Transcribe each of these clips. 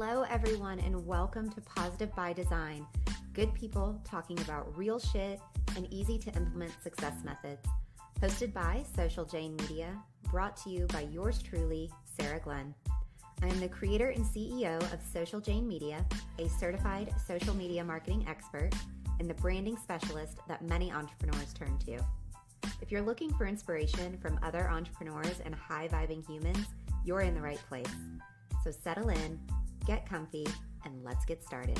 Hello, everyone, and welcome to Positive by Design. Good people talking about real shit and easy to implement success methods. Hosted by Social Jane Media, brought to you by yours truly, Sarah Glenn. I am the creator and CEO of Social Jane Media, a certified social media marketing expert and the branding specialist that many entrepreneurs turn to. If you're looking for inspiration from other entrepreneurs and high-vibing humans, you're in the right place. So settle in, get comfy, and let's get started.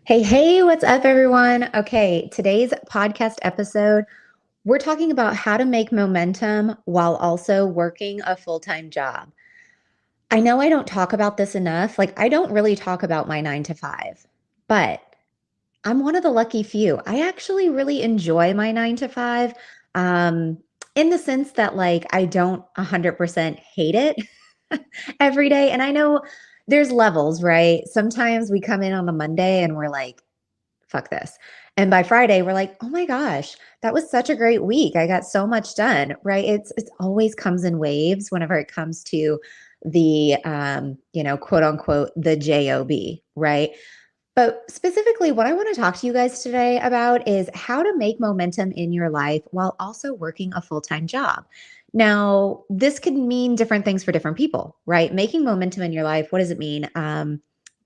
Hey, what's up, everyone? Okay, today's podcast episode, we're talking about how to make momentum while also working a full-time job. I know I don't talk about this enough. I don't really talk about my 9 to 5, but I'm one of the lucky few. I actually really enjoy my 9 to 5. In the sense that I don't 100% hate it every day. And I know there's levels, right? Sometimes we come in on a Monday and we're like, fuck this. And by Friday, we're like, oh my gosh, that was such a great week. I got so much done, right? It's always comes in waves whenever it comes to the, quote unquote, the job, right? But specifically, what I want to talk to you guys today about is how to make momentum in your life while also working a full-time job. Now, this can mean different things for different people, right? Making momentum in your life, what does it mean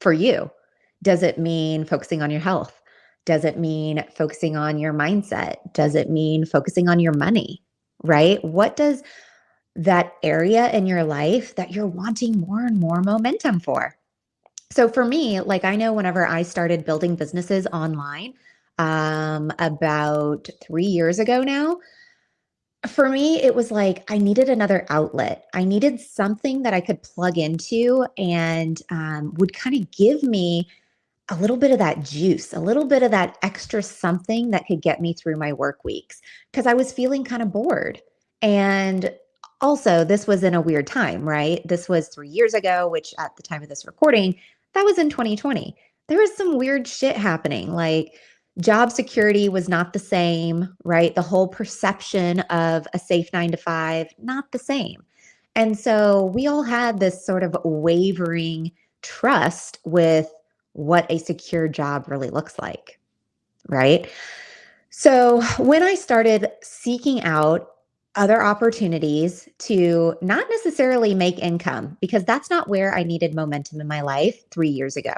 for you? Does it mean focusing on your health? Does it mean focusing on your mindset? Does it mean focusing on your money, right? What does that area in your life that you're wanting more and more momentum for? So for me, I know whenever I started building businesses online, about 3 years ago now, for me, it was like I needed another outlet. I needed something that I could plug into and would kind of give me a little bit of that juice, a little bit of that extra something that could get me through my work weeks because I was feeling kind of bored. And also, this was in a weird time, right? This was 3 years ago, which at the time of this recording, that was in 2020. There was some weird shit happening. Job security was not the same, right? The whole perception of a safe 9 to 5, not the same. And so we all had this sort of wavering trust with what a secure job really looks like, right? So when I started seeking out other opportunities to not necessarily make income, because that's not where I needed momentum in my life 3 years ago.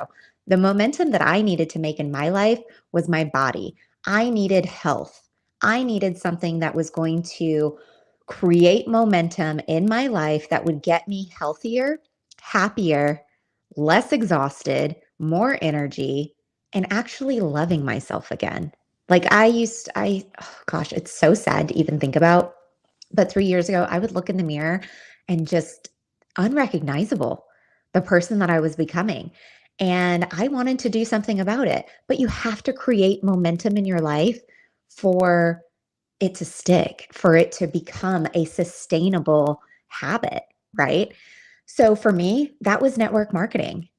The momentum that I needed to make in my life was my body. I needed health. I needed something that was going to create momentum in my life that would get me healthier, happier, less exhausted, more energy, and actually loving myself again. Gosh, it's so sad to even think about. But 3 years ago, I would look in the mirror and just unrecognizable, the person that I was becoming. And I wanted to do something about it. But you have to create momentum in your life for it to stick, for it to become a sustainable habit, right? So for me, that was network marketing.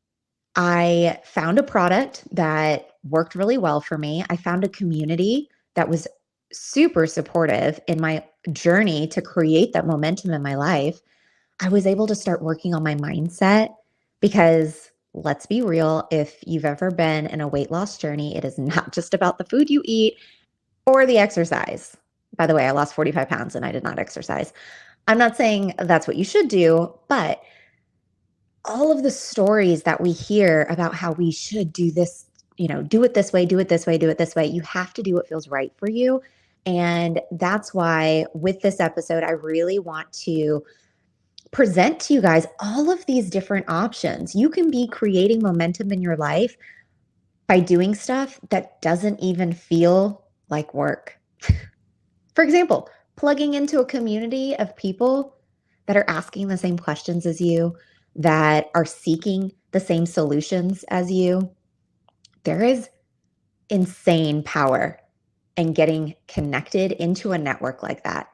I found a product that worked really well for me. I found a community that was super supportive in my journey to create that momentum in my life. I was able to start working on my mindset because let's be real, if you've ever been in a weight loss journey, it is not just about the food you eat or the exercise. By the way, I lost 45 pounds and I did not exercise. I'm not saying that's what you should do, but all of the stories that we hear about how we should do this, do it this way, do it this way, do it this way. You have to do what feels right for you. And that's why with this episode, I really want to present to you guys all of these different options. You can be creating momentum in your life by doing stuff that doesn't even feel like work. For example, plugging into a community of people that are asking the same questions as you, that are seeking the same solutions as you. There is insane power in getting connected into a network like that.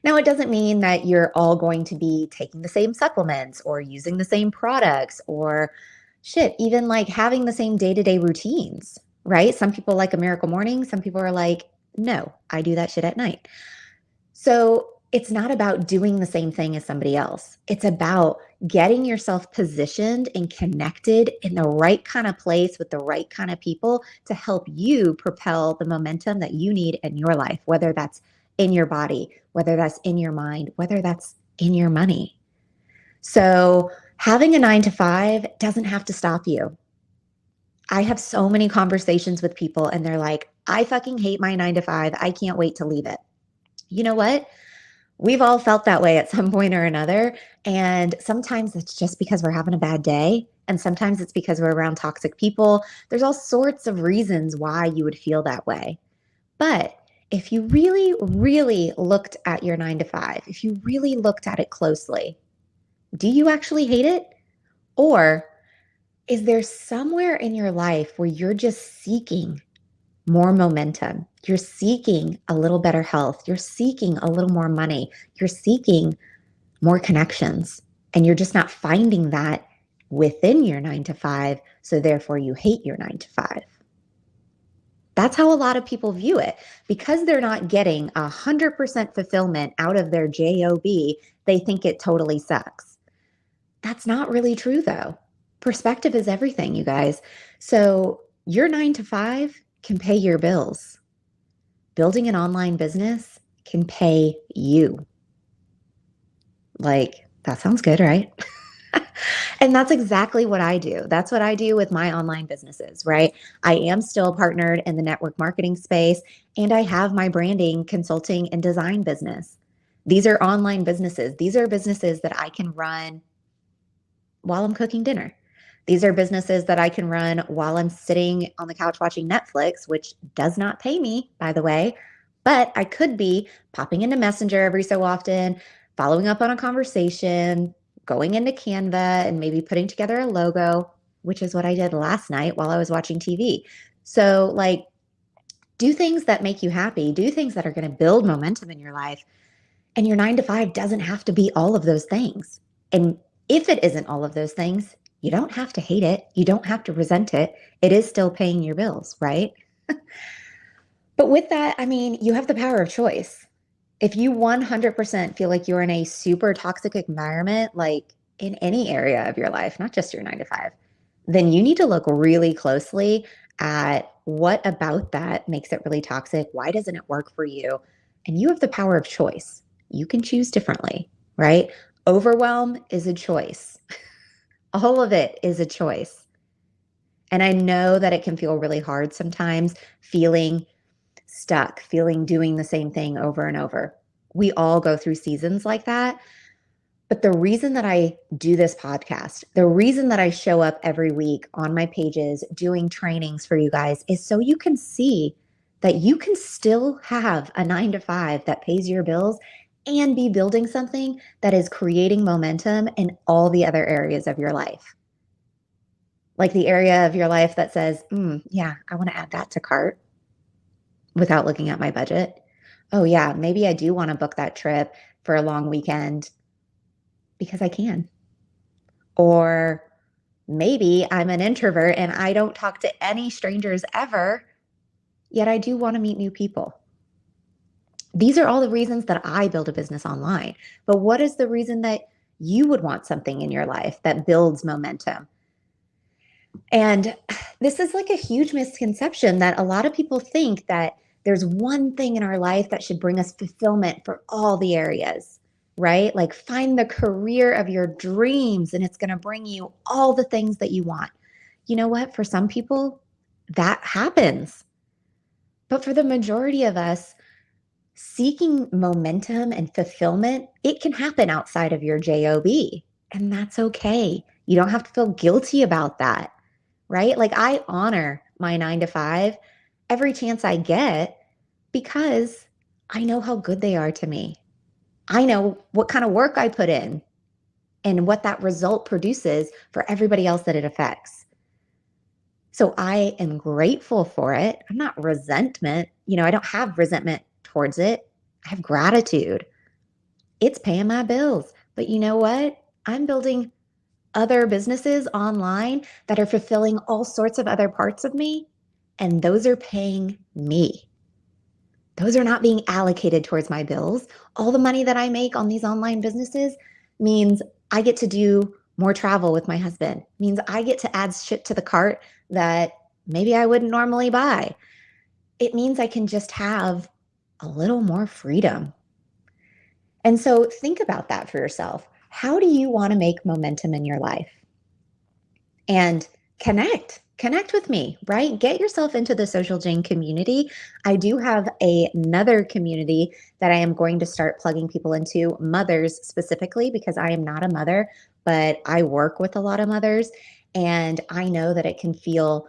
Now, it doesn't mean that you're all going to be taking the same supplements or using the same products or even having the same day-to-day routines, right? Some people like a miracle morning. Some people are like, no, I do that shit at night. So it's not about doing the same thing as somebody else. It's about getting yourself positioned and connected in the right kind of place with the right kind of people to help you propel the momentum that you need in your life, whether that's in your body, whether that's in your mind, whether that's in your money. So, having a 9 to 5 doesn't have to stop you. I have so many conversations with people and they're like, I fucking hate my 9 to 5. I can't wait to leave it. You know what? We've all felt that way at some point or another. And sometimes it's just because we're having a bad day. And sometimes it's because we're around toxic people. There's all sorts of reasons why you would feel that way. But if you really, really looked at your 9 to 5, if you really looked at it closely, do you actually hate it? Or is there somewhere in your life where you're just seeking more momentum? You're seeking a little better health. You're seeking a little more money. You're seeking more connections. And you're just not finding that within your 9 to 5. So therefore, you hate your 9 to 5. That's how a lot of people view it. Because they're not getting 100% fulfillment out of their job, they think it totally sucks. That's not really true, though. Perspective is everything, you guys. So your 9 to 5 can pay your bills. Building an online business can pay you. Like, that sounds good, right? And that's exactly what I do. That's what I do with my online businesses, right? I am still partnered in the network marketing space, and I have my branding, consulting, and design business. These are online businesses. These are businesses that I can run while I'm cooking dinner. These are businesses that I can run while I'm sitting on the couch watching Netflix, which does not pay me, by the way, but I could be popping into Messenger every so often, following up on a conversation, going into Canva and maybe putting together a logo, which is what I did last night while I was watching TV. So, like, do things that make you happy, do things that are going to build momentum in your life. And your 9 to 5 doesn't have to be all of those things. And if it isn't all of those things, you don't have to hate it. You don't have to resent it. It is still paying your bills, right? But with that, I mean, you have the power of choice. If you 100% feel like you're in a super toxic environment, like in any area of your life, not just your 9 to 5, then you need to look really closely at what about that makes it really toxic. Why doesn't it work for you? And you have the power of choice. You can choose differently, right? Overwhelm is a choice. All of it is a choice. And I know that it can feel really hard sometimes, feeling stuck, feeling doing the same thing over and over. We all go through seasons like that. But the reason that I do this podcast, the reason that I show up every week on my pages doing trainings for you guys is so you can see that you can still have a 9 to 5 that pays your bills and be building something that is creating momentum in all the other areas of your life. Like the area of your life that says, yeah, I want to add that to cart without looking at my budget. Oh, yeah, maybe I do want to book that trip for a long weekend because I can. Or maybe I'm an introvert and I don't talk to any strangers ever, yet I do want to meet new people. These are all the reasons that I build a business online. But what is the reason that you would want something in your life that builds momentum? And this is like a huge misconception that a lot of people think that there's one thing in our life that should bring us fulfillment for all the areas, right? Like find the career of your dreams and it's going to bring you all the things that you want. You know what? For some people, that happens. But for the majority of us, seeking momentum and fulfillment, it can happen outside of your job. And that's okay. You don't have to feel guilty about that, right? Like I honor my 9 to 5 every chance I get because I know how good they are to me. I know what kind of work I put in and what that result produces for everybody else that it affects. So I am grateful for it. I'm not resentment. I don't have resentment towards it. I have gratitude. It's paying my bills. But you know what? I'm building other businesses online that are fulfilling all sorts of other parts of me, and those are paying me. Those are not being allocated towards my bills. All the money that I make on these online businesses means I get to do more travel with my husband, means I get to add shit to the cart that maybe I wouldn't normally buy. It means I can just have a little more freedom. And so think about that for yourself. How do you want to make momentum in your life? And connect with me, right? Get yourself into the Social Jane community. I do have another community that I am going to start plugging people into, mothers specifically, because I am not a mother, but I work with a lot of mothers. And I know that it can feel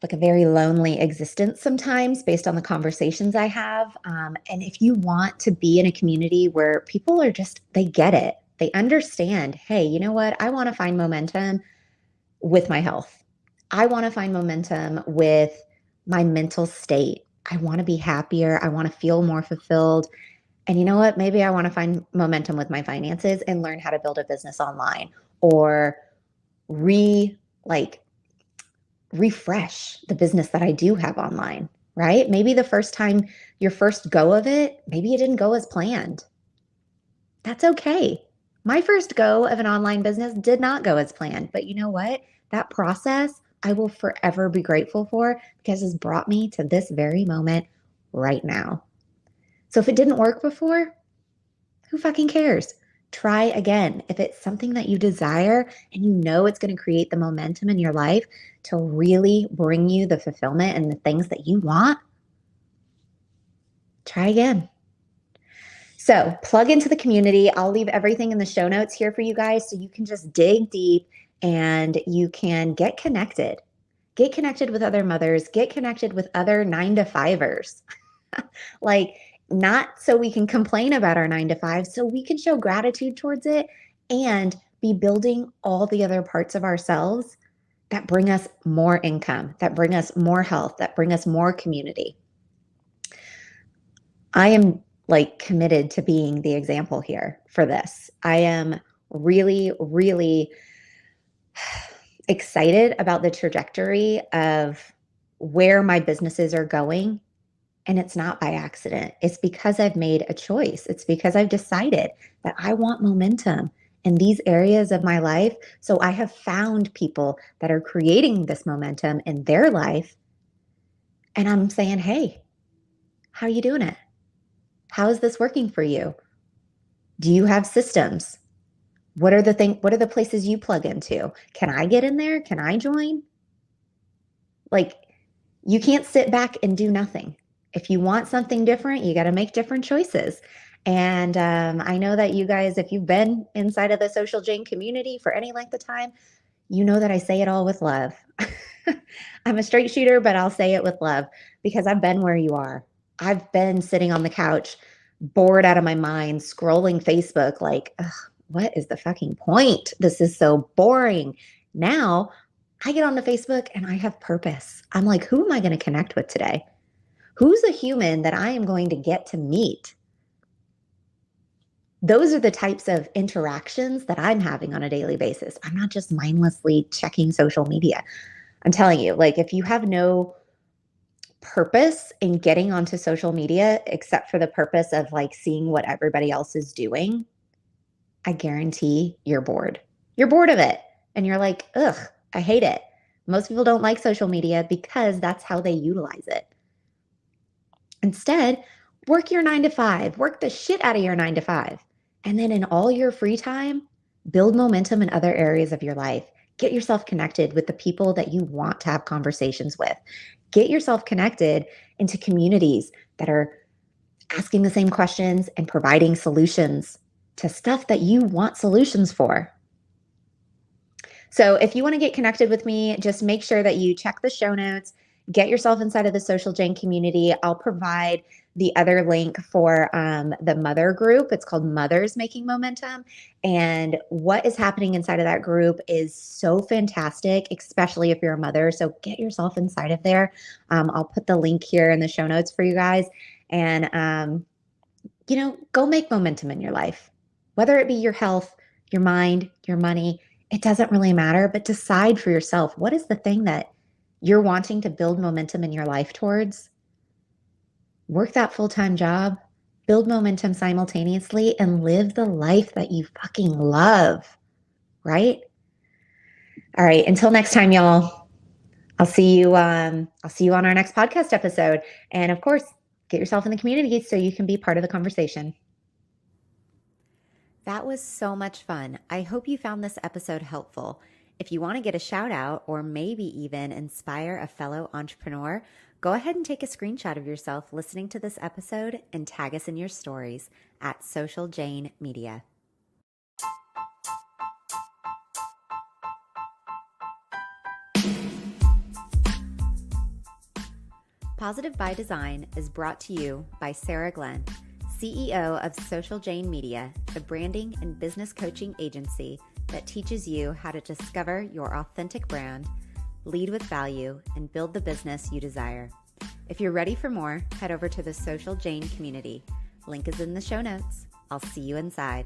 like a very lonely existence sometimes based on the conversations I have. And if you want to be in a community where people are just, they get it, they understand, hey, you know what? I want to find momentum with my health. I want to find momentum with my mental state. I want to be happier. I want to feel more fulfilled. And you know what? Maybe I want to find momentum with my finances and learn how to build a business online or re like refresh the business that I do have online, right? Maybe the first time, your first go of it, maybe it didn't go as planned. That's okay. My first go of an online business did not go as planned, but you know what? That process I will forever be grateful for because it's brought me to this very moment right now. So if it didn't work before, who fucking cares? Try again. If it's something that you desire and you know it's going to create the momentum in your life to really bring you the fulfillment and the things that you want, try again. So plug into the community. I'll leave everything in the show notes here for you guys so you can just dig deep and you can get connected. Get connected with other mothers, get connected with other 9-to-5ers. Like, not so we can complain about our 9-to-5, so we can show gratitude towards it and be building all the other parts of ourselves that bring us more income, that bring us more health, that bring us more community. I am like committed to being the example here for this. I am really, really excited about the trajectory of where my businesses are going. And it's not by accident. It's because I've made a choice. It's because I've decided that I want momentum in these areas of my life. So I have found people that are creating this momentum in their life. And I'm saying, hey, how are you doing it? How is this working for you? Do you have systems? What are the places you plug into? Can I get in there? Can I join? Like, you can't sit back and do nothing. If you want something different, you got to make different choices. And I know that you guys, if you've been inside of the Social Jane community for any length of time, you know that I say it all with love. I'm a straight shooter, but I'll say it with love because I've been where you are. I've been sitting on the couch, bored out of my mind, scrolling Facebook like, ugh, what is the fucking point? This is so boring. Now I get onto Facebook and I have purpose. I'm like, who am I going to connect with today? Who's a human that I am going to get to meet? Those are the types of interactions that I'm having on a daily basis. I'm not just mindlessly checking social media. I'm telling you, like, if you have no purpose in getting onto social media except for the purpose of like seeing what everybody else is doing, I guarantee you're bored. You're bored of it. And you're like, ugh, I hate it. Most people don't like social media because that's how they utilize it. Instead, work your 9-to-5, work the shit out of your 9-to-5. And then in all your free time, build momentum in other areas of your life. Get yourself connected with the people that you want to have conversations with. Get yourself connected into communities that are asking the same questions and providing solutions to stuff that you want solutions for. So if you want to get connected with me, just make sure that you check the show notes, get yourself inside of the Social Jane community. I'll provide the other link for the mother group. It's called Mothers Making Momentum. And what is happening inside of that group is so fantastic, especially if you're a mother. So get yourself inside of there. I'll put the link here in the show notes for you guys. And, go make momentum in your life, whether it be your health, your mind, your money. It doesn't really matter, but decide for yourself, what is the thing that you're wanting to build momentum in your life towards? work that full-time job, build momentum simultaneously, and live the life that you fucking love, right? All right, until next time, y'all. I'll see you on our next podcast episode. And of course, get yourself in the community so you can be part of the conversation. That was so much fun. I hope you found this episode helpful. If you want to get a shout out or maybe even inspire a fellow entrepreneur, go ahead and take a screenshot of yourself listening to this episode and tag us in your stories at Social Jane Media. Positive by Design is brought to you by Sarah Glenn, CEO of Social Jane Media, the branding and business coaching agency that teaches you how to discover your authentic brand, lead with value, and build the business you desire. If you're ready for more, head over to the Social Jane community. Link is in the show notes. I'll see you inside.